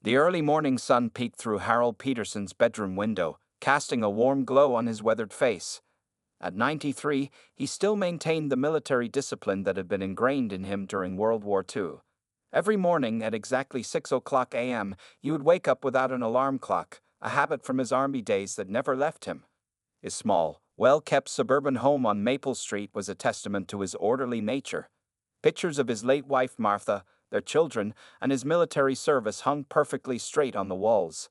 The early morning sun peeked through Harold Peterson's bedroom window, casting a warm glow on his weathered face. At 93, he still maintained the military discipline that had been ingrained in him during World War II. Every morning at exactly 6 o'clock a.m., he would wake up without an alarm clock, a habit from his army days that never left him. His small, well-kept suburban home on Maple Street was a testament to his orderly nature. Pictures of his late wife Martha, their children, and his military service hung perfectly straight on the walls.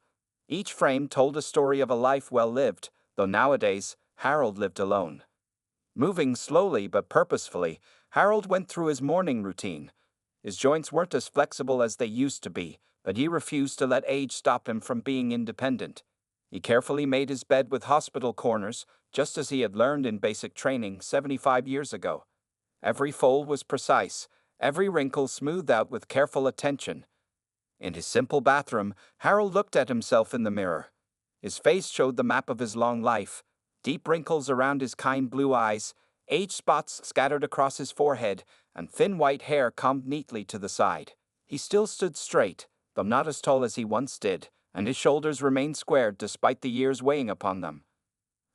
Each frame told a story of a life well lived, though nowadays, Harold lived alone. Moving slowly but purposefully, Harold went through his morning routine. His joints weren't as flexible as they used to be, but he refused to let age stop him from being independent. He carefully made his bed with hospital corners, just as he had learned in basic training 75 years ago. Every fold was precise, every wrinkle smoothed out with careful attention. In his simple bathroom, Harold looked at himself in the mirror. His face showed the map of his long life, deep wrinkles around his kind blue eyes, age spots scattered across his forehead, and thin white hair combed neatly to the side. He still stood straight, though not as tall as he once did, and his shoulders remained squared despite the years weighing upon them.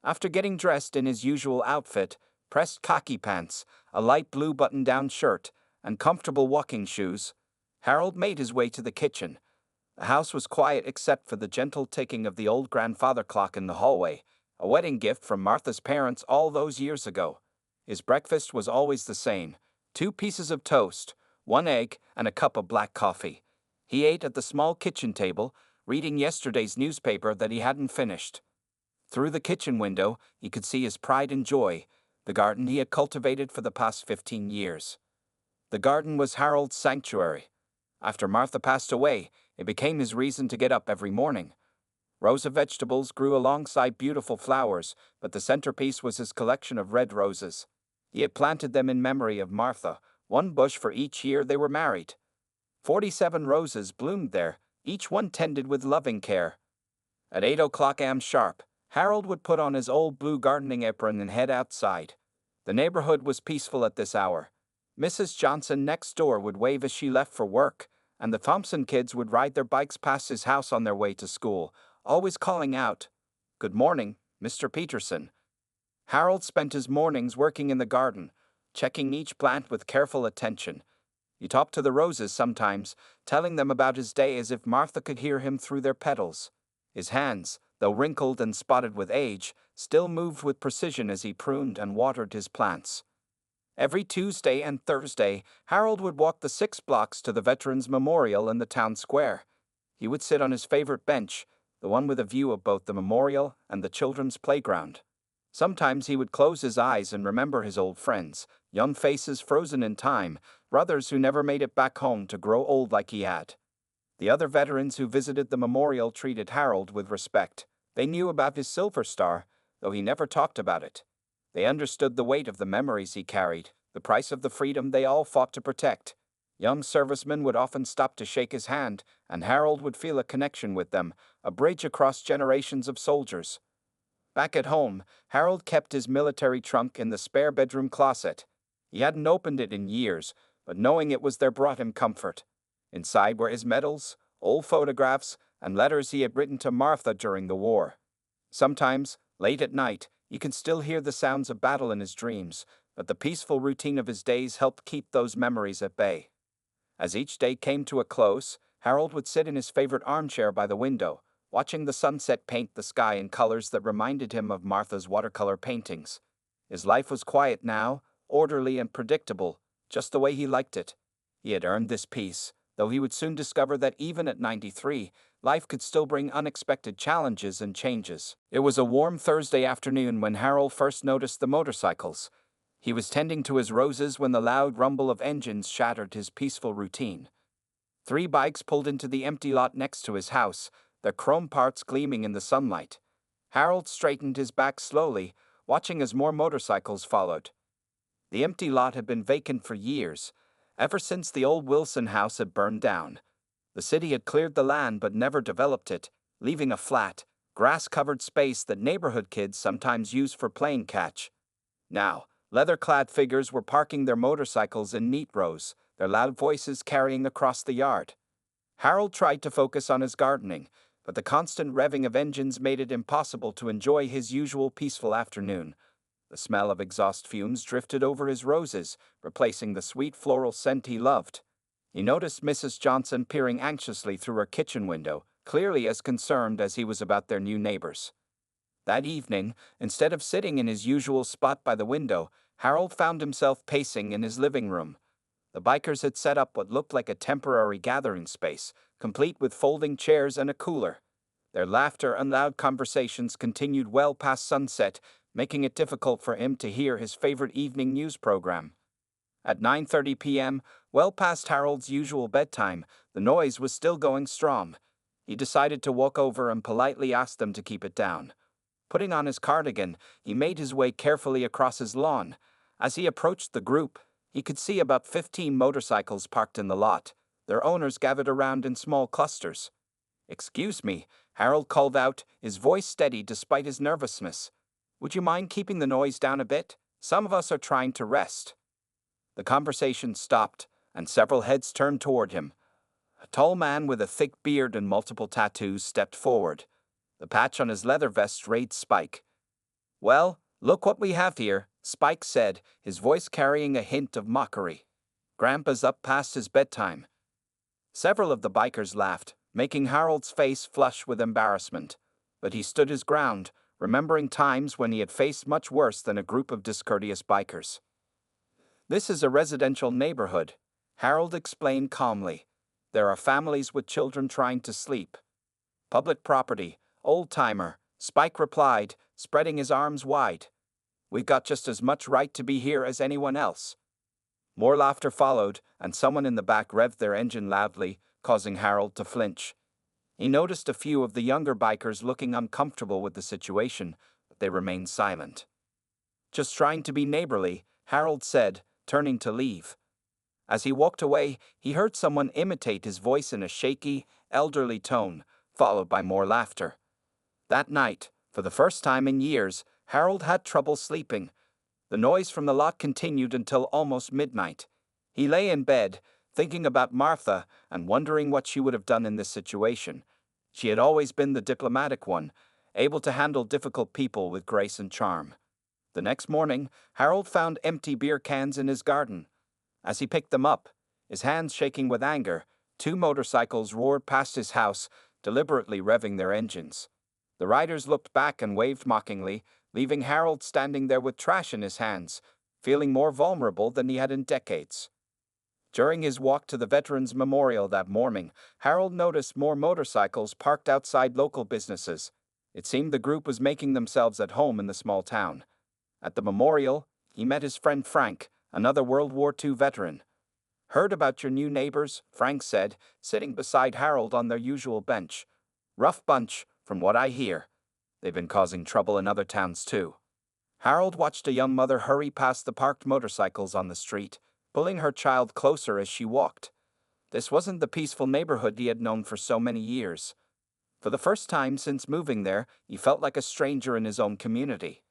After getting dressed in his usual outfit, pressed khaki pants, a light blue button-down shirt, and comfortable walking shoes, Harold made his way to the kitchen. The house was quiet except for the gentle ticking of the old grandfather clock in the hallway, a wedding gift from Martha's parents all those years ago. His breakfast was always the same: 2 pieces of toast, 1 egg, and a cup of black coffee. He ate at the small kitchen table, reading yesterday's newspaper that he hadn't finished. Through the kitchen window, he could see his pride and joy, the garden he had cultivated for the past 15 years. The garden was Harold's sanctuary. After Martha passed away, it became his reason to get up every morning. Rows of vegetables grew alongside beautiful flowers, but the centerpiece was his collection of red roses. He had planted them in memory of Martha, 1 bush for each year they were married. 47 roses bloomed there, each one tended with loving care. At 8 o'clock a.m. sharp, Harold would put on his old blue gardening apron and head outside. The neighborhood was peaceful at this hour. Mrs. Johnson next door would wave as she left for work, and the Thompson kids would ride their bikes past his house on their way to school, always calling out, "Good morning, Mr. Peterson." Harold spent his mornings working in the garden, checking each plant with careful attention. He talked to the roses sometimes, telling them about his day as if Martha could hear him through their petals. His hands, though wrinkled and spotted with age, still moved with precision as he pruned and watered his plants. Every Tuesday and Thursday, Harold would walk the 6 blocks to the Veterans Memorial in the town square. He would sit on his favorite bench, the one with a view of both the memorial and the children's playground. Sometimes he would close his eyes and remember his old friends, young faces frozen in time, brothers who never made it back home to grow old like he had. The other veterans who visited the memorial treated Harold with respect. They knew about his Silver Star, though he never talked about it. They understood the weight of the memories he carried, the price of the freedom they all fought to protect. Young servicemen would often stop to shake his hand, and Harold would feel a connection with them, a bridge across generations of soldiers. Back at home, Harold kept his military trunk in the spare bedroom closet. He hadn't opened it in years, but knowing it was there brought him comfort. Inside were his medals, old photographs, and letters he had written to Martha during the war. Sometimes, late at night, you can still hear the sounds of battle in his dreams, but the peaceful routine of his days helped keep those memories at bay. As each day came to a close, Harold would sit in his favorite armchair by the window, watching the sunset paint the sky in colors that reminded him of Martha's watercolor paintings. His life was quiet now, orderly and predictable, just the way he liked it. He had earned this peace, though he would soon discover that even at 93, life could still bring unexpected challenges and changes. It was a warm Thursday afternoon when Harold first noticed the motorcycles. He was tending to his roses when the loud rumble of engines shattered his peaceful routine. 3 bikes pulled into the empty lot next to his house, their chrome parts gleaming in the sunlight. Harold straightened his back slowly, watching as more motorcycles followed. The empty lot had been vacant for years, ever since the old Wilson house had burned down. The city had cleared the land but never developed it, leaving a flat, grass-covered space that neighborhood kids sometimes used for playing catch. Now, leather-clad figures were parking their motorcycles in neat rows, their loud voices carrying across the yard. Harold tried to focus on his gardening, but the constant revving of engines made it impossible to enjoy his usual peaceful afternoon. The smell of exhaust fumes drifted over his roses, replacing the sweet floral scent he loved. He noticed Mrs. Johnson peering anxiously through her kitchen window, clearly as concerned as he was about their new neighbors. That evening, instead of sitting in his usual spot by the window, Harold found himself pacing in his living room. The bikers had set up what looked like a temporary gathering space, complete with folding chairs and a cooler. Their laughter and loud conversations continued well past sunset, making it difficult for him to hear his favorite evening news program. At 9:30 p.m., well past Harold's usual bedtime, the noise was still going strong. He decided to walk over and politely ask them to keep it down. Putting on his cardigan, he made his way carefully across his lawn. As he approached the group, he could see about 15 motorcycles parked in the lot, their owners gathered around in small clusters. "Excuse me," Harold called out, his voice steady despite his nervousness. "Would you mind keeping the noise down a bit? Some of us are trying to rest." The conversation stopped, and several heads turned toward him. A tall man with a thick beard and multiple tattoos stepped forward. The patch on his leather vest read Spike. "Well, look what we have here," Spike said, his voice carrying a hint of mockery. "Grandpa's up past his bedtime." Several of the bikers laughed, making Harold's face flush with embarrassment. But he stood his ground, remembering times when he had faced much worse than a group of discourteous bikers. "This is a residential neighborhood," Harold explained calmly. "There are families with children trying to sleep." "Public property, old-timer," Spike replied, spreading his arms wide. "We've got just as much right to be here as anyone else." More laughter followed, and someone in the back revved their engine loudly, causing Harold to flinch. He noticed a few of the younger bikers looking uncomfortable with the situation, but they remained silent. "Just trying to be neighborly," Harold said, turning to leave. As he walked away, he heard someone imitate his voice in a shaky, elderly tone, followed by more laughter. That night, for the first time in years, Harold had trouble sleeping. The noise from the lot continued until almost midnight. He lay in bed, thinking about Martha and wondering what she would have done in this situation. She had always been the diplomatic one, able to handle difficult people with grace and charm. The next morning, Harold found empty beer cans in his garden. As he picked them up, his hands shaking with anger, 2 motorcycles roared past his house, deliberately revving their engines. The riders looked back and waved mockingly, leaving Harold standing there with trash in his hands, feeling more vulnerable than he had in decades. During his walk to the Veterans Memorial that morning, Harold noticed more motorcycles parked outside local businesses. It seemed the group was making themselves at home in the small town. At the memorial, he met his friend Frank, another World War II veteran. "Heard about your new neighbors," Frank said, sitting beside Harold on their usual bench. "Rough bunch, from what I hear. They've been causing trouble in other towns too." Harold watched a young mother hurry past the parked motorcycles on the street, pulling her child closer as she walked. This wasn't the peaceful neighborhood he had known for so many years. For the first time since moving there, he felt like a stranger in his own community.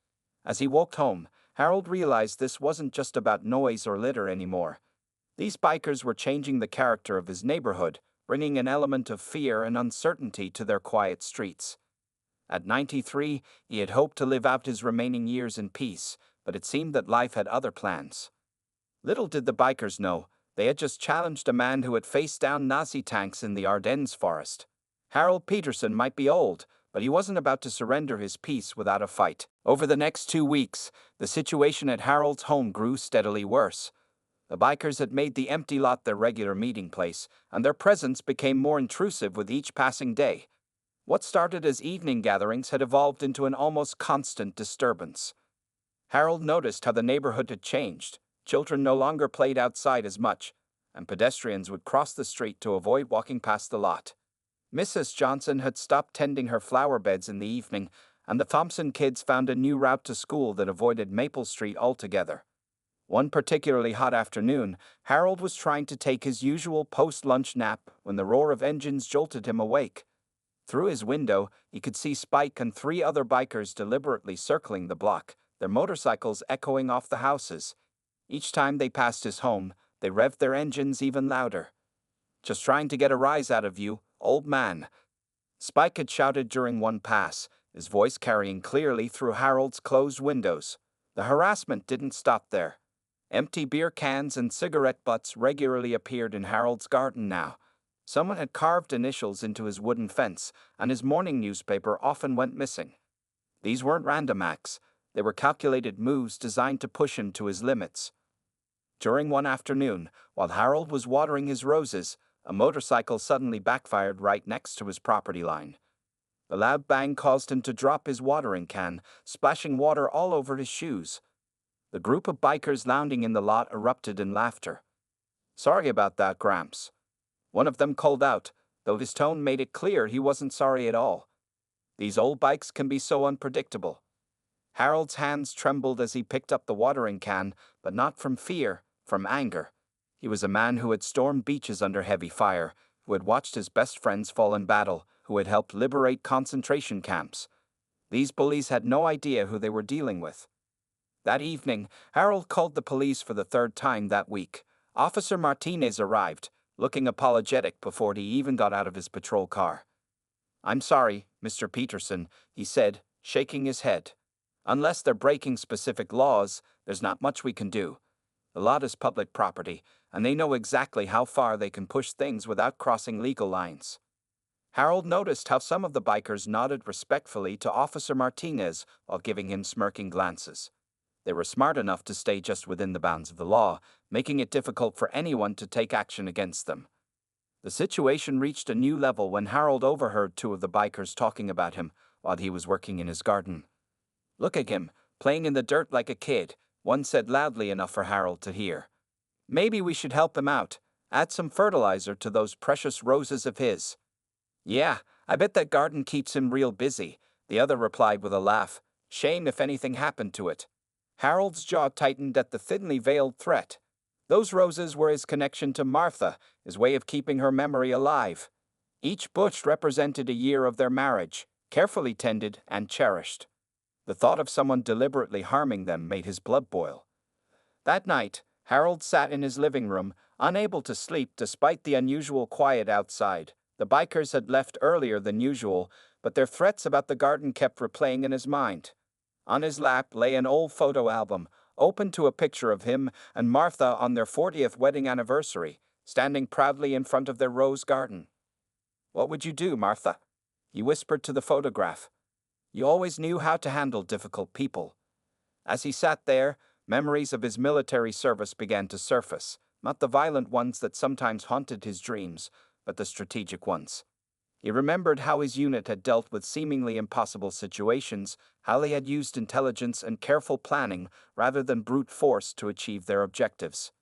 As he walked home, Harold realized this wasn't just about noise or litter anymore. These bikers were changing the character of his neighborhood, bringing an element of fear and uncertainty to their quiet streets. At 93, he had hoped to live out his remaining years in peace, but it seemed that life had other plans. Little did the bikers know, they had just challenged a man who had faced down Nazi tanks in the Ardennes forest. Harold Peterson might be old, but he wasn't about to surrender his peace without a fight. Over the next 2 weeks, the situation at Harold's home grew steadily worse. The bikers had made the empty lot their regular meeting place, and their presence became more intrusive with each passing day. What started as evening gatherings had evolved into an almost constant disturbance. Harold noticed how the neighborhood had changed. Children no longer played outside as much, and pedestrians would cross the street to avoid walking past the lot. Mrs. Johnson had stopped tending her flower beds in the evening, and the Thompson kids found a new route to school that avoided Maple Street altogether. One particularly hot afternoon, Harold was trying to take his usual post-lunch nap when the roar of engines jolted him awake. Through his window, he could see Spike and 3 other bikers deliberately circling the block, their motorcycles echoing off the houses. Each time they passed his home, they revved their engines even louder. Just trying to get a rise out of you, old man," Spike had shouted during one pass, his voice carrying clearly through Harold's closed windows. The harassment didn't stop there. Empty beer cans and cigarette butts regularly appeared in Harold's garden now. Someone had carved initials into his wooden fence, and his morning newspaper often went missing. These weren't random acts, they were calculated moves designed to push him to his limits. During one afternoon, while Harold was watering his roses, a motorcycle suddenly backfired right next to his property line. The loud bang caused him to drop his watering can, splashing water all over his shoes. The group of bikers lounging in the lot erupted in laughter. "Sorry about that, Gramps," one of them called out, though his tone made it clear he wasn't sorry at all. These old bikes can be so unpredictable. Harold's hands trembled as he picked up the watering can, but not from fear, from anger. He was a man who had stormed beaches under heavy fire, who had watched his best friends fall in battle, who had helped liberate concentration camps. These bullies had no idea who they were dealing with. That evening, Harold called the police for the third time that week. Officer Martinez arrived, looking apologetic before he even got out of his patrol car. "I'm sorry, Mr. Peterson," he said, shaking his head. "Unless they're breaking specific laws, there's not much we can do. The lot is public property, and they know exactly how far they can push things without crossing legal lines." Harold noticed how some of the bikers nodded respectfully to Officer Martinez while giving him smirking glances. They were smart enough to stay just within the bounds of the law, making it difficult for anyone to take action against them. The situation reached a new level when Harold overheard two of the bikers talking about him while he was working in his garden. "Look at him, playing in the dirt like a kid," one said loudly enough for Harold to hear. "Maybe we should help him out, add some fertilizer to those precious roses of his." "Yeah, I bet that garden keeps him real busy," the other replied with a laugh. "Shame if anything happened to it." Harold's jaw tightened at the thinly veiled threat. Those roses were his connection to Martha, his way of keeping her memory alive. Each bush represented a year of their marriage, carefully tended and cherished. The thought of someone deliberately harming them made his blood boil. That night, Harold sat in his living room, unable to sleep despite the unusual quiet outside. The bikers had left earlier than usual, but their threats about the garden kept replaying in his mind. On his lap lay an old photo album, open to a picture of him and Martha on their 40th wedding anniversary, standing proudly in front of their rose garden. "What would you do, Martha?" he whispered to the photograph. "You always knew how to handle difficult people." As he sat there, memories of his military service began to surface, not the violent ones that sometimes haunted his dreams, but the strategic ones. He remembered how his unit had dealt with seemingly impossible situations, how they had used intelligence and careful planning rather than brute force to achieve their objectives.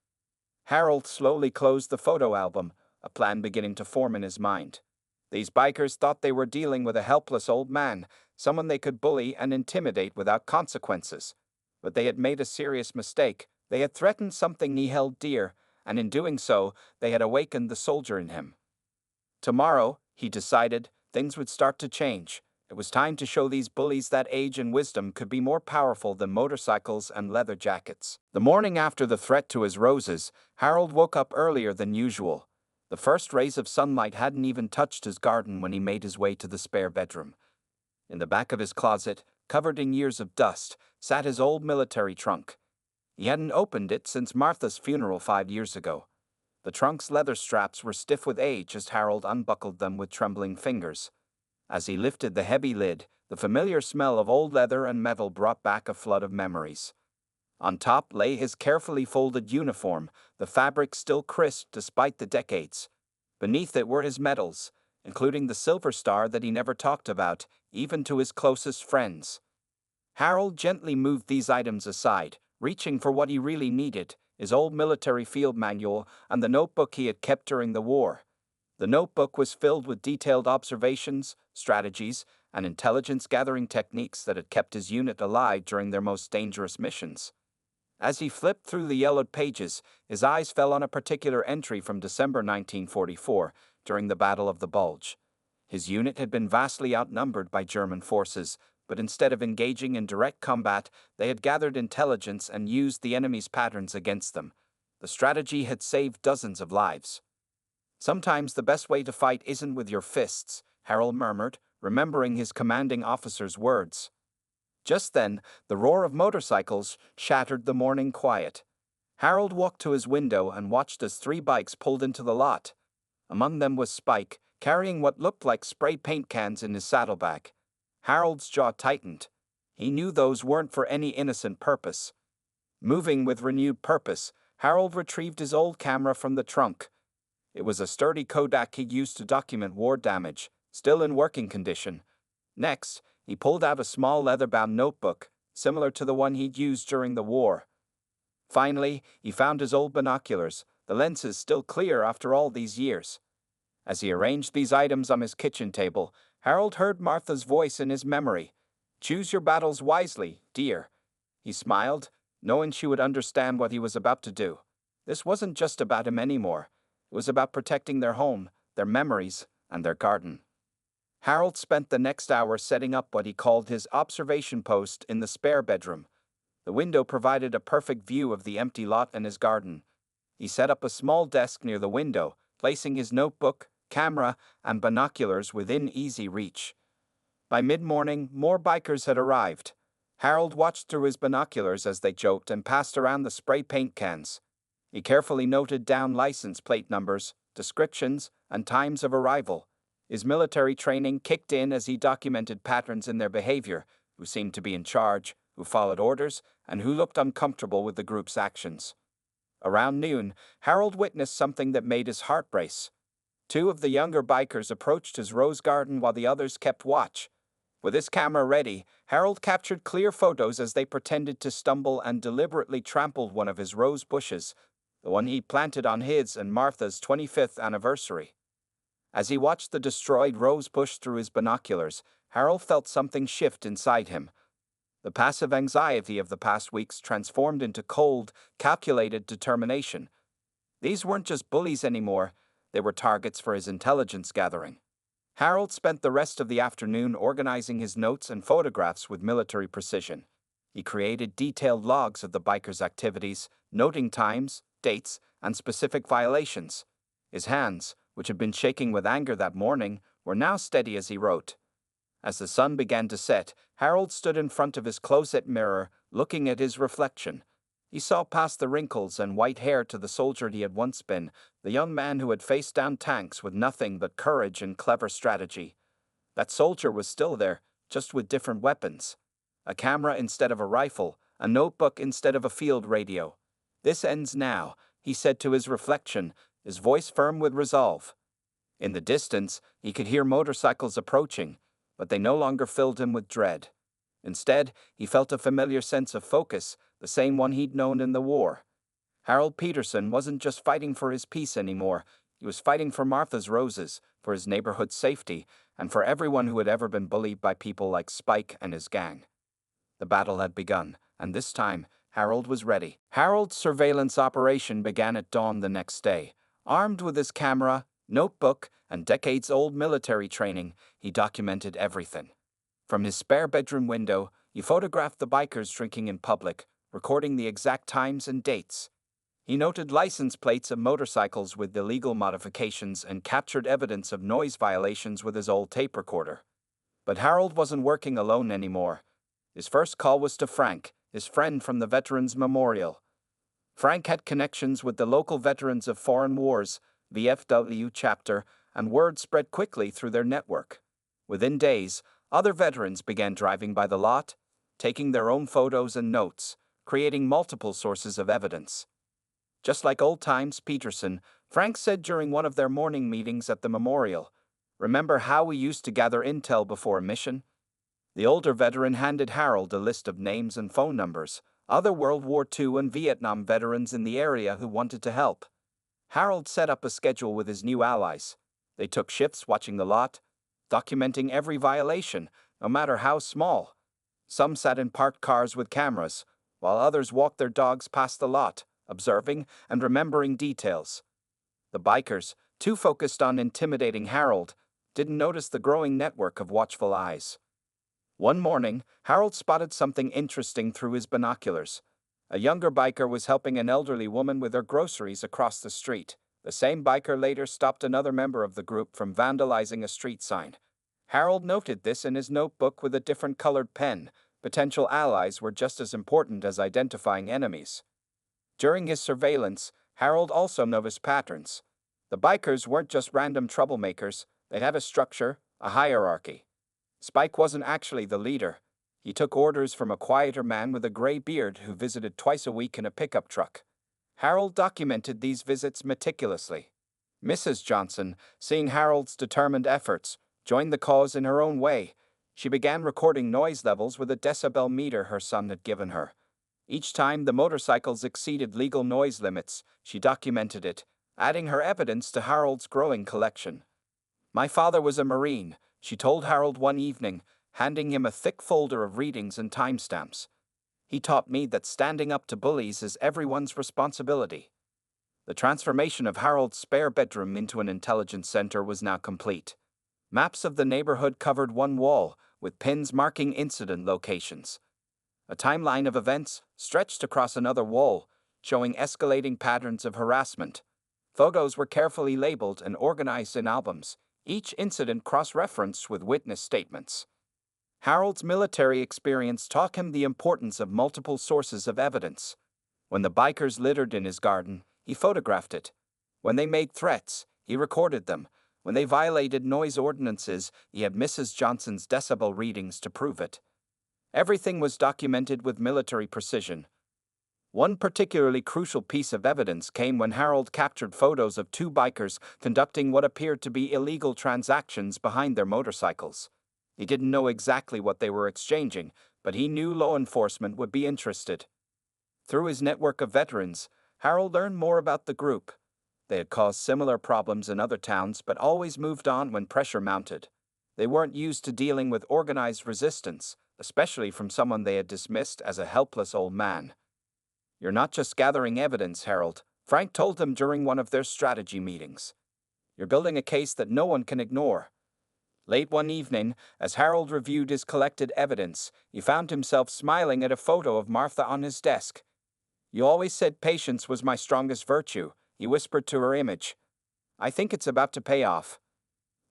Harold slowly closed the photo album, a plan beginning to form in his mind. These bikers thought they were dealing with a helpless old man, someone they could bully and intimidate without consequences. But they had made a serious mistake. They had threatened something he held dear, and in doing so, they had awakened the soldier in him. Tomorrow, he decided, things would start to change. It was time to show these bullies that age and wisdom could be more powerful than motorcycles and leather jackets. The morning after the threat to his roses, Harold woke up earlier than usual. The first rays of sunlight hadn't even touched his garden when he made his way to the spare bedroom. In the back of his closet, covered in years of dust, sat his old military trunk. He hadn't opened it since Martha's funeral 5 years ago. The trunk's leather straps were stiff with age as Harold unbuckled them with trembling fingers. As he lifted the heavy lid, the familiar smell of old leather and metal brought back a flood of memories. On top lay his carefully folded uniform, the fabric still crisp despite the decades. Beneath it were his medals, including the silver star that he never talked about, even to his closest friends. Harold gently moved these items aside, reaching for what he really needed, his old military field manual and the notebook he had kept during the war. The notebook was filled with detailed observations, strategies, and intelligence-gathering techniques that had kept his unit alive during their most dangerous missions. As he flipped through the yellowed pages, his eyes fell on a particular entry from December 1944, during the Battle of the Bulge. His unit had been vastly outnumbered by German forces, but instead of engaging in direct combat, they had gathered intelligence and used the enemy's patterns against them. The strategy had saved dozens of lives. Sometimes the best way to fight isn't with your fists, Harold murmured, remembering his commanding officer's words. Just then, the roar of motorcycles shattered the morning quiet. Harold walked to his window and watched as 3 bikes pulled into the lot. Among them was Spike, carrying what looked like spray paint cans in his saddlebag. Harold's jaw tightened. He knew those weren't for any innocent purpose. Moving with renewed purpose, Harold retrieved his old camera from the trunk. It was a sturdy Kodak he'd used to document war damage, still in working condition. Next, he pulled out a small leather-bound notebook, similar to the one he'd used during the war. Finally, he found his old binoculars, the lenses still clear after all these years. As he arranged these items on his kitchen table, Harold heard Martha's voice in his memory. "Choose your battles wisely, dear." He smiled, knowing she would understand what he was about to do. This wasn't just about him anymore. It was about protecting their home, their memories, and their garden. Harold spent the next hour setting up what he called his observation post in the spare bedroom. The window provided a perfect view of the empty lot and his garden. He set up a small desk near the window, placing his notebook, camera, and binoculars within easy reach. By mid-morning, more bikers had arrived. Harold watched through his binoculars as they joked and passed around the spray paint cans. He carefully noted down license plate numbers, descriptions, and times of arrival. His military training kicked in as he documented patterns in their behavior, who seemed to be in charge, who followed orders, and who looked uncomfortable with the group's actions. Around noon, Harold witnessed something that made his heart race. 2 of the younger bikers approached his rose garden while the others kept watch. With his camera ready, Harold captured clear photos as they pretended to stumble and deliberately trampled one of his rose bushes, the one he planted on his and Martha's 25th anniversary. As he watched the destroyed rose bush through his binoculars, Harold felt something shift inside him. The passive anxiety of the past weeks transformed into cold, calculated determination. These weren't just bullies anymore, they were targets for his intelligence gathering. Harold spent the rest of the afternoon organizing his notes and photographs with military precision. He created detailed logs of the bikers' activities, noting times, dates, and specific violations. His hands, which had been shaking with anger that morning, were now steady as he wrote. As the sun began to set, Harold stood in front of his closet mirror, looking at his reflection. He saw past the wrinkles and white hair to the soldier he had once been, the young man who had faced down tanks with nothing but courage and clever strategy. That soldier was still there, just with different weapons. A camera instead of a rifle, a notebook instead of a field radio. "This ends now," he said to his reflection, his voice firm with resolve. In the distance, he could hear motorcycles approaching, but they no longer filled him with dread. Instead, he felt a familiar sense of focus, the same one he'd known in the war. Harold Peterson wasn't just fighting for his peace anymore, he was fighting for Martha's roses, for his neighborhood's safety, and for everyone who had ever been bullied by people like Spike and his gang. The battle had begun, and this time, Harold was ready. Harold's surveillance operation began at dawn the next day. Armed with his camera, notebook, and decades-old military training, he documented everything. From his spare bedroom window, he photographed the bikers drinking in public, recording the exact times and dates. He noted license plates of motorcycles with illegal modifications and captured evidence of noise violations with his old tape recorder. But Harold wasn't working alone anymore. His first call was to Frank, his friend from the Veterans Memorial. Frank had connections with the local Veterans of Foreign Wars, VFW chapter, and word spread quickly through their network. Within days, other veterans began driving by the lot, taking their own photos and notes, creating multiple sources of evidence. Just like old times Peterson, Frank said during one of their morning meetings at the memorial, "Remember how we used to gather intel before a mission?" The older veteran handed Harold a list of names and phone numbers, other World War II and Vietnam veterans in the area who wanted to help. Harold set up a schedule with his new allies. They took shifts watching the lot, documenting every violation, no matter how small. Some sat in parked cars with cameras, while others walked their dogs past the lot, observing and remembering details. The bikers, too focused on intimidating Harold, didn't notice the growing network of watchful eyes. One morning, Harold spotted something interesting through his binoculars. A younger biker was helping an elderly woman with her groceries across the street. The same biker later stopped another member of the group from vandalizing a street sign. Harold noted this in his notebook with a different colored pen. Potential allies were just as important as identifying enemies. During his surveillance, Harold also noticed patterns. The bikers weren't just random troublemakers, they had a structure, a hierarchy. Spike wasn't actually the leader. He took orders from a quieter man with a gray beard who visited twice a week in a pickup truck. Harold documented these visits meticulously. Mrs. Johnson, seeing Harold's determined efforts, joined the cause in her own way. She began recording noise levels with a decibel meter her son had given her. Each time the motorcycles exceeded legal noise limits, she documented it, adding her evidence to Harold's growing collection. "My father was a Marine," she told Harold one evening, handing him a thick folder of readings and timestamps. "He taught me that standing up to bullies is everyone's responsibility." The transformation of Harold's spare bedroom into an intelligence center was now complete. Maps of the neighborhood covered one wall, with pins marking incident locations. A timeline of events stretched across another wall, showing escalating patterns of harassment. Photos were carefully labeled and organized in albums, each incident cross-referenced with witness statements. Harold's military experience taught him the importance of multiple sources of evidence. When the bikers littered in his garden, he photographed it. When they made threats, he recorded them. When they violated noise ordinances, he had Mrs. Johnson's decibel readings to prove it. Everything was documented with military precision. One particularly crucial piece of evidence came when Harold captured photos of two bikers conducting what appeared to be illegal transactions behind their motorcycles. He didn't know exactly what they were exchanging, but he knew law enforcement would be interested. Through his network of veterans, Harold learned more about the group. They had caused similar problems in other towns but always moved on when pressure mounted. They weren't used to dealing with organized resistance, especially from someone they had dismissed as a helpless old man. "You're not just gathering evidence, Harold," Frank told them during one of their strategy meetings. "You're building a case that no one can ignore." Late one evening, as Harold reviewed his collected evidence, he found himself smiling at a photo of Martha on his desk. "You always said patience was my strongest virtue," he whispered to her image. "I think it's about to pay off."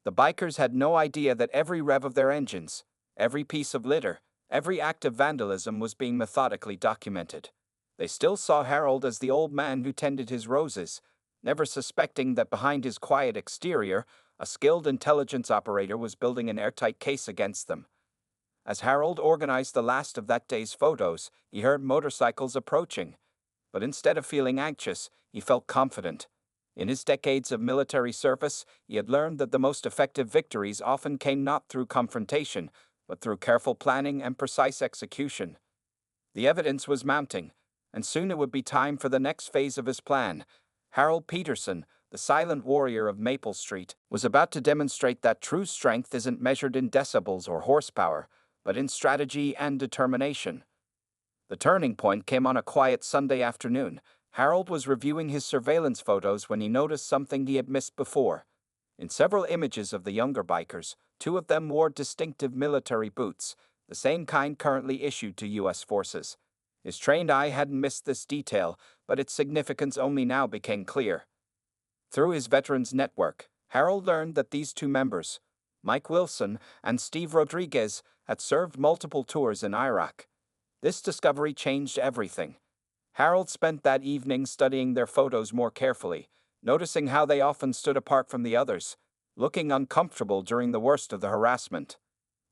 The bikers had no idea that every rev of their engines, every piece of litter, every act of vandalism was being methodically documented. They still saw Harold as the old man who tended his roses, never suspecting that behind his quiet exterior, a skilled intelligence operator was building an airtight case against them. As Harold organized the last of that day's photos, he heard motorcycles approaching. But instead of feeling anxious, he felt confident. In his decades of military service, he had learned that the most effective victories often came not through confrontation, but through careful planning and precise execution. The evidence was mounting, and soon it would be time for the next phase of his plan. Harold Peterson, the silent warrior of Maple Street, was about to demonstrate that true strength isn't measured in decibels or horsepower, but in strategy and determination. The turning point came on a quiet Sunday afternoon. Harold was reviewing his surveillance photos when he noticed something he had missed before. In several images of the younger bikers, two of them wore distinctive military boots, the same kind currently issued to U.S. forces. His trained eye hadn't missed this detail, but its significance only now became clear. Through his veterans network, Harold learned that these two members, Mike Wilson and Steve Rodriguez, had served multiple tours in Iraq. This discovery changed everything. Harold spent that evening studying their photos more carefully, noticing how they often stood apart from the others, looking uncomfortable during the worst of the harassment.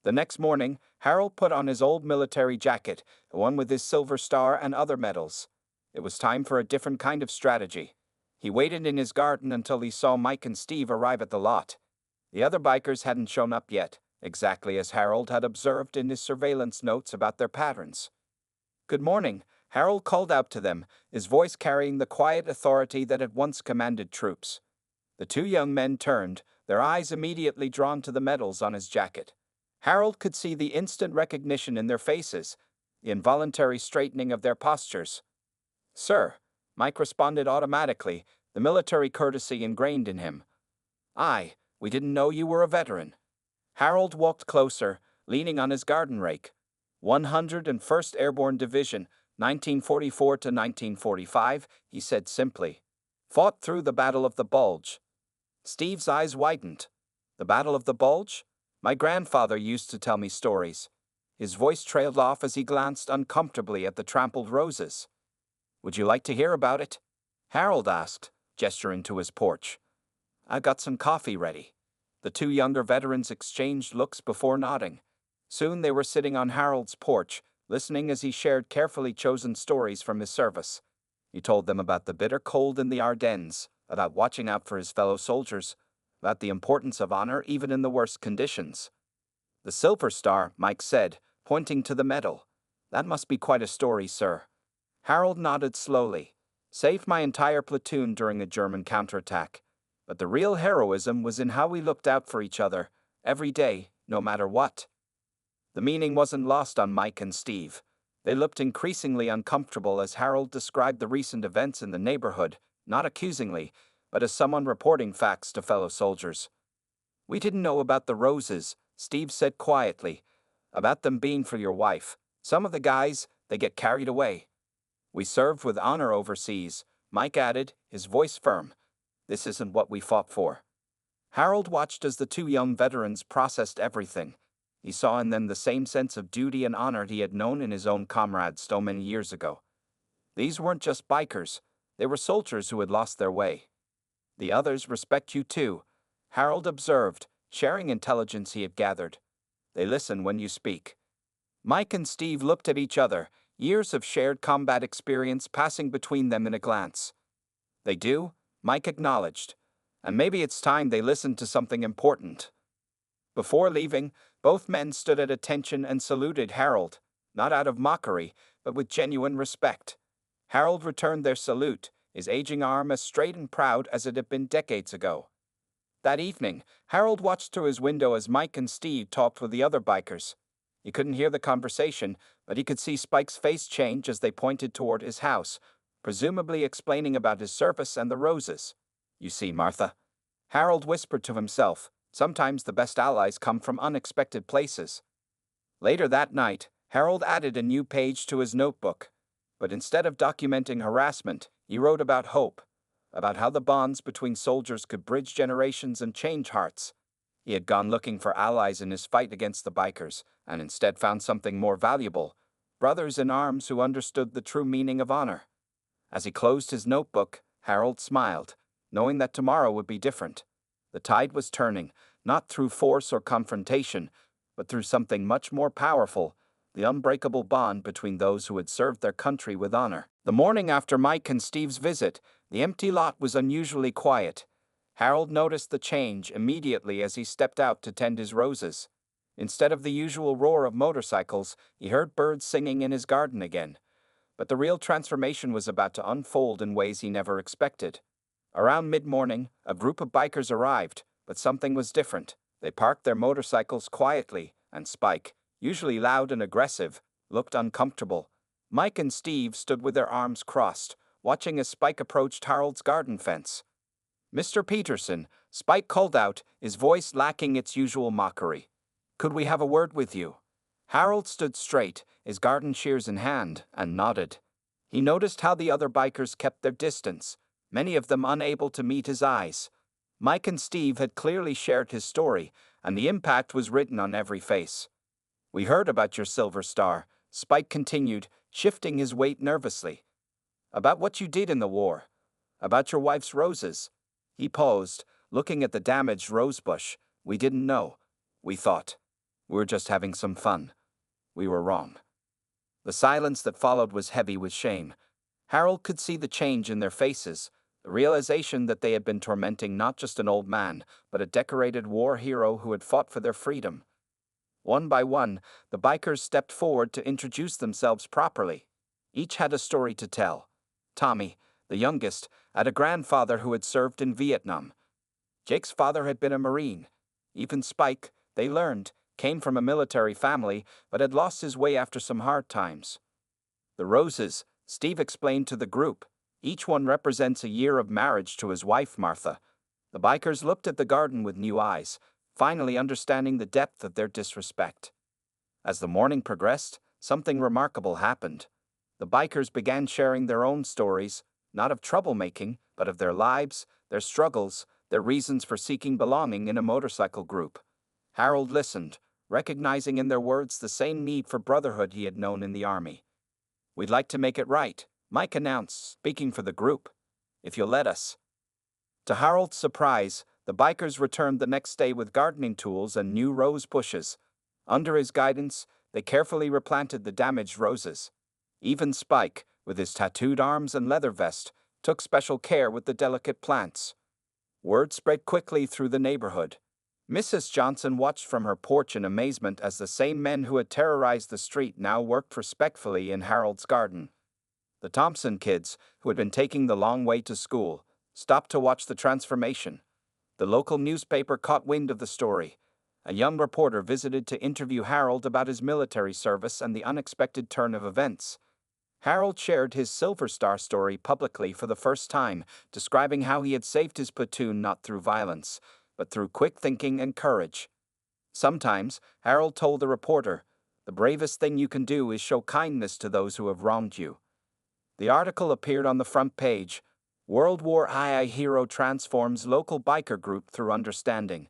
The next morning, Harold put on his old military jacket, the one with his silver star and other medals. It was time for a different kind of strategy. He waited in his garden until he saw Mike and Steve arrive at the lot. The other bikers hadn't shown up yet, exactly as Harold had observed in his surveillance notes about their patterns. "Good morning," Harold called out to them, his voice carrying the quiet authority that had once commanded troops. The two young men turned, their eyes immediately drawn to the medals on his jacket. Harold could see the instant recognition in their faces, the involuntary straightening of their postures. "Sir," Mike responded automatically, the military courtesy ingrained in him. We didn't know you were a veteran." Harold walked closer, leaning on his garden rake. 101st Airborne Division, 1944 to 1945, he said simply. fought through the Battle of the Bulge. Steve's eyes widened. The Battle of the Bulge? My grandfather used to tell me stories. His voice trailed off as he glanced uncomfortably at the trampled roses. Would you like to hear about it? Harold asked, gesturing to his porch. I've got some coffee ready. The two younger veterans exchanged looks before nodding. Soon they were sitting on Harold's porch, listening as he shared carefully chosen stories from his service. He told them about the bitter cold in the Ardennes, about watching out for his fellow soldiers, about the importance of honor even in the worst conditions. The Silver Star, Mike said, pointing to the medal. That must be quite a story, sir. Harold nodded slowly. Saved my entire platoon during a German counterattack. But the real heroism was in how we looked out for each other, every day, no matter what. The meaning wasn't lost on Mike and Steve. They looked increasingly uncomfortable as Harold described the recent events in the neighborhood, not accusingly, but as someone reporting facts to fellow soldiers. We didn't know about the roses, Steve said quietly. About them being for your wife. Some of the guys, they get carried away. We served with honor overseas, Mike added, his voice firm. This isn't what we fought for. Harold watched as the two young veterans processed everything. He saw in them the same sense of duty and honor he had known in his own comrades so many years ago. These weren't just bikers, they were soldiers who had lost their way. The others respect you too, Harold observed, sharing intelligence he had gathered. They listen when you speak. Mike and Steve looked at each other, years of shared combat experience passing between them in a glance. They do, Mike acknowledged. And maybe it's time they listened to something important. Before leaving, both men stood at attention and saluted Harold, not out of mockery, but with genuine respect. Harold returned their salute, his aging arm as straight and proud as it had been decades ago. That evening, Harold watched through his window as Mike and Steve talked with the other bikers. He couldn't hear the conversation, but he could see Spike's face change as they pointed toward his house, presumably explaining about his service and the roses. You see, Martha, Harold whispered to himself, sometimes the best allies come from unexpected places. Later that night, Harold added a new page to his notebook. But instead of documenting harassment, he wrote about hope, about how the bonds between soldiers could bridge generations and change hearts. He had gone looking for allies in his fight against the bikers, and instead found something more valuable, brothers in arms who understood the true meaning of honor. As he closed his notebook, Harold smiled, knowing that tomorrow would be different. The tide was turning, not through force or confrontation, but through something much more powerful, the unbreakable bond between those who had served their country with honor. The morning after Mike and Steve's visit, the empty lot was unusually quiet. Harold noticed the change immediately as he stepped out to tend his roses. Instead of the usual roar of motorcycles, he heard birds singing in his garden again. But the real transformation was about to unfold in ways he never expected. Around mid-morning, a group of bikers arrived, but something was different. They parked their motorcycles quietly, and Spike, usually loud and aggressive, looked uncomfortable. Mike and Steve stood with their arms crossed, watching as Spike approached Harold's garden fence. Mr. Peterson, Spike called out, his voice lacking its usual mockery. Could we have a word with you? Harold stood straight, his garden shears in hand, and nodded. He noticed how the other bikers kept their distance, many of them unable to meet his eyes. Mike and Steve had clearly shared his story, and the impact was written on every face. We heard about your Silver Star, Spike continued, shifting his weight nervously. About what you did in the war. About your wife's roses. He paused, looking at the damaged rosebush. We didn't know. We thought. We were just having some fun. We were wrong. The silence that followed was heavy with shame. Harold could see the change in their faces, the realization that they had been tormenting not just an old man, but a decorated war hero who had fought for their freedom. One by one, the bikers stepped forward to introduce themselves properly. Each had a story to tell. Tommy, the youngest, had a grandfather who had served in Vietnam. Jake's father had been a Marine. Even Spike, they learned, came from a military family, but had lost his way after some hard times. The roses, Steve explained to the group. Each one represents a year of marriage to his wife, Martha. The bikers looked at the garden with new eyes, finally understanding the depth of their disrespect. As the morning progressed, something remarkable happened. The bikers began sharing their own stories, not of troublemaking, but of their lives, their struggles, their reasons for seeking belonging in a motorcycle group. Harold listened, recognizing in their words the same need for brotherhood he had known in the army. "We'd like to make it right," Mike announced, speaking for the group. "If you'll let us." To Harold's surprise, the bikers returned the next day with gardening tools and new rose bushes. Under his guidance, they carefully replanted the damaged roses. Even Spike, with his tattooed arms and leather vest, took special care with the delicate plants. Word spread quickly through the neighborhood. Mrs. Johnson watched from her porch in amazement as the same men who had terrorized the street now worked respectfully in Harold's garden. The Thompson kids, who had been taking the long way to school, stopped to watch the transformation. The local newspaper caught wind of the story. A young reporter visited to interview Harold about his military service and the unexpected turn of events. Harold shared his Silver Star story publicly for the first time, describing how he had saved his platoon not through violence, but through quick thinking and courage. Sometimes, Harold told the reporter, "The bravest thing you can do is show kindness to those who have wronged you." The article appeared on the front page. World War II hero transforms local biker group through understanding.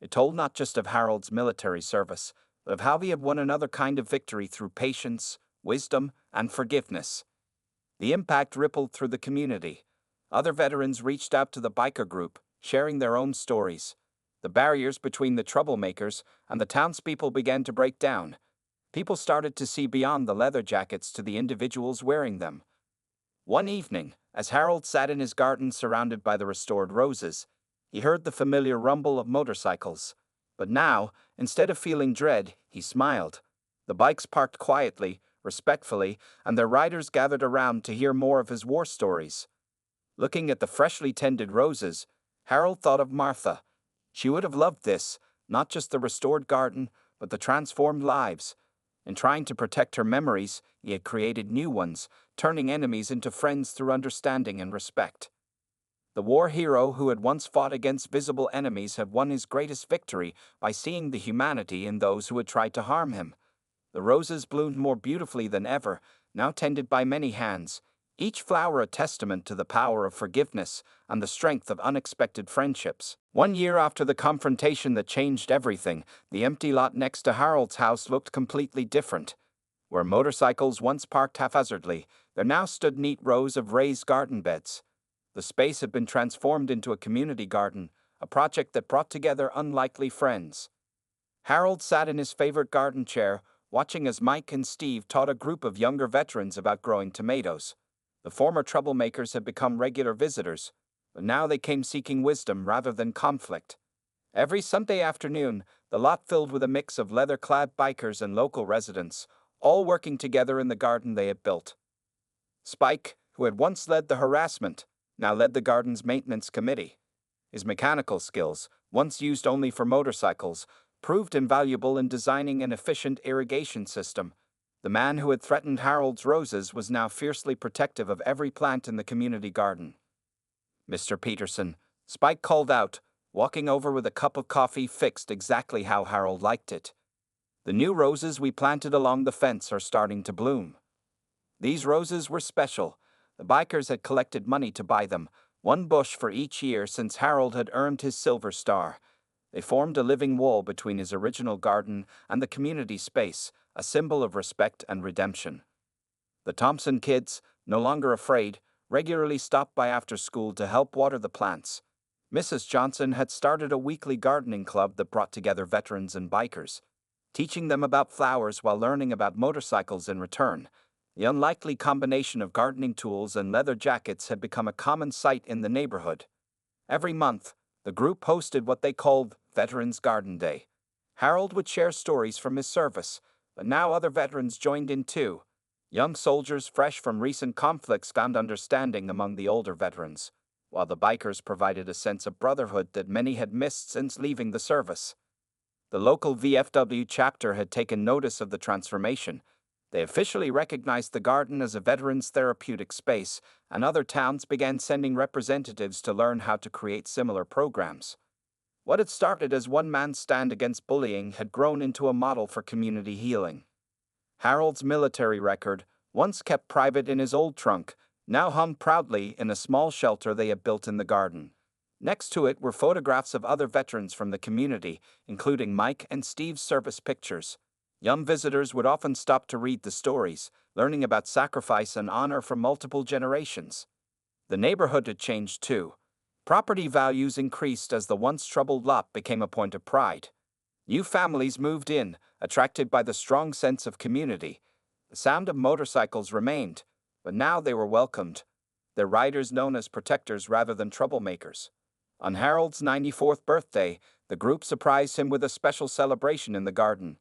It told not just of Harold's military service, but of how he had won another kind of victory through patience, wisdom, and forgiveness. The impact rippled through the community. Other veterans reached out to the biker group, sharing their own stories. The barriers between the troublemakers and the townspeople began to break down. People started to see beyond the leather jackets to the individuals wearing them. One evening, as Harold sat in his garden surrounded by the restored roses, he heard the familiar rumble of motorcycles. But now, instead of feeling dread, he smiled. The bikes parked quietly, respectfully, and their riders gathered around to hear more of his war stories. Looking at the freshly tended roses, Harold thought of Martha. She would have loved this, not just the restored garden, but the transformed lives. In trying to protect her memories, he had created new ones, turning enemies into friends through understanding and respect. The war hero who had once fought against visible enemies had won his greatest victory by seeing the humanity in those who had tried to harm him. The roses bloomed more beautifully than ever, now tended by many hands, each flower a testament to the power of forgiveness and the strength of unexpected friendships. 1 year after the confrontation that changed everything, the empty lot next to Harold's house looked completely different. Where motorcycles once parked haphazardly, there now stood neat rows of raised garden beds. The space had been transformed into a community garden, a project that brought together unlikely friends. Harold sat in his favorite garden chair, watching as Mike and Steve taught a group of younger veterans about growing tomatoes. The former troublemakers had become regular visitors, but now they came seeking wisdom rather than conflict. Every Sunday afternoon, the lot filled with a mix of leather-clad bikers and local residents, all working together in the garden they had built. Spike, who had once led the harassment, now led the garden's maintenance committee. His mechanical skills, once used only for motorcycles, proved invaluable in designing an efficient irrigation system. The man who had threatened Harold's roses was now fiercely protective of every plant in the community garden. "Mr. Peterson," Spike called out, walking over with a cup of coffee fixed exactly how Harold liked it. "The new roses we planted along the fence are starting to bloom." These roses were special. The bikers had collected money to buy them, one bush for each year since Harold had earned his Silver Star. They formed a living wall between his original garden and the community space, a symbol of respect and redemption. The Thompson kids, no longer afraid, regularly stopped by after school to help water the plants. Mrs. Johnson had started a weekly gardening club that brought together veterans and bikers, teaching them about flowers while learning about motorcycles in return. The unlikely combination of gardening tools and leather jackets had become a common sight in the neighborhood. Every month, the group hosted what they called Veterans Garden Day. Harold would share stories from his service, but now other veterans joined in too. Young soldiers fresh from recent conflicts found understanding among the older veterans, while the bikers provided a sense of brotherhood that many had missed since leaving the service. The local VFW chapter had taken notice of the transformation. They officially recognized the garden as a veterans' therapeutic space, and other towns began sending representatives to learn how to create similar programs. What had started as one man's stand against bullying had grown into a model for community healing. Harold's military record, once kept private in his old trunk, now hung proudly in a small shelter they had built in the garden. Next to it were photographs of other veterans from the community, including Mike and Steve's service pictures. Young visitors would often stop to read the stories, learning about sacrifice and honor from multiple generations. The neighborhood had changed too. Property values increased as the once troubled lot became a point of pride. New families moved in, attracted by the strong sense of community. The sound of motorcycles remained, but now they were welcomed, their riders known as protectors rather than troublemakers. On Harold's 94th birthday, the group surprised him with a special celebration in the garden.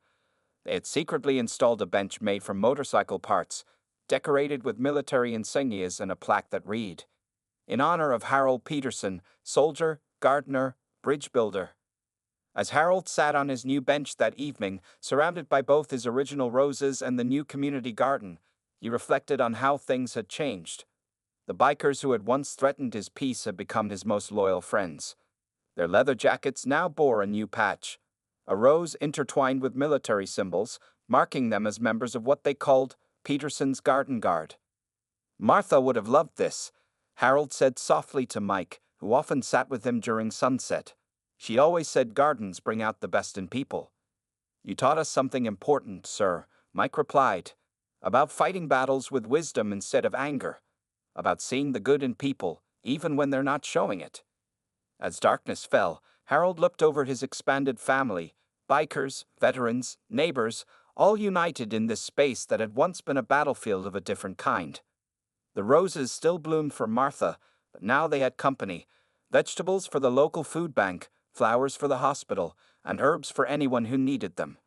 They had secretly installed a bench made from motorcycle parts, decorated with military insignias and a plaque that read, "In honor of Harold Peterson, soldier, gardener, bridge builder." As Harold sat on his new bench that evening, surrounded by both his original roses and the new community garden, he reflected on how things had changed. The bikers who had once threatened his peace had become his most loyal friends. Their leather jackets now bore a new patch, a rose intertwined with military symbols, marking them as members of what they called Peterson's Garden Guard. "Martha would have loved this," Harold said softly to Mike, who often sat with him during sunset. "She always said gardens bring out the best in people." "You taught us something important, sir," Mike replied, "about fighting battles with wisdom instead of anger, about seeing the good in people, even when they're not showing it." As darkness fell, Harold looked over his expanded family, bikers, veterans, neighbors, all united in this space that had once been a battlefield of a different kind. The roses still bloomed for Martha, but now they had company: vegetables for the local food bank, flowers for the hospital, and herbs for anyone who needed them.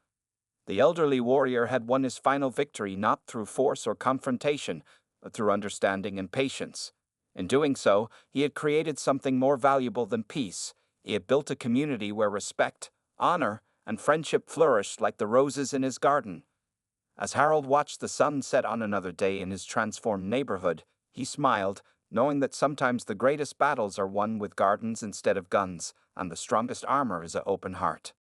The elderly warrior had won his final victory not through force or confrontation, but through understanding and patience. In doing so, he had created something more valuable than peace. He had built a community where respect, honor, and friendship flourished like the roses in his garden. As Harold watched the sun set on another day in his transformed neighborhood, he smiled, knowing that sometimes the greatest battles are won with gardens instead of guns, and the strongest armor is an open heart.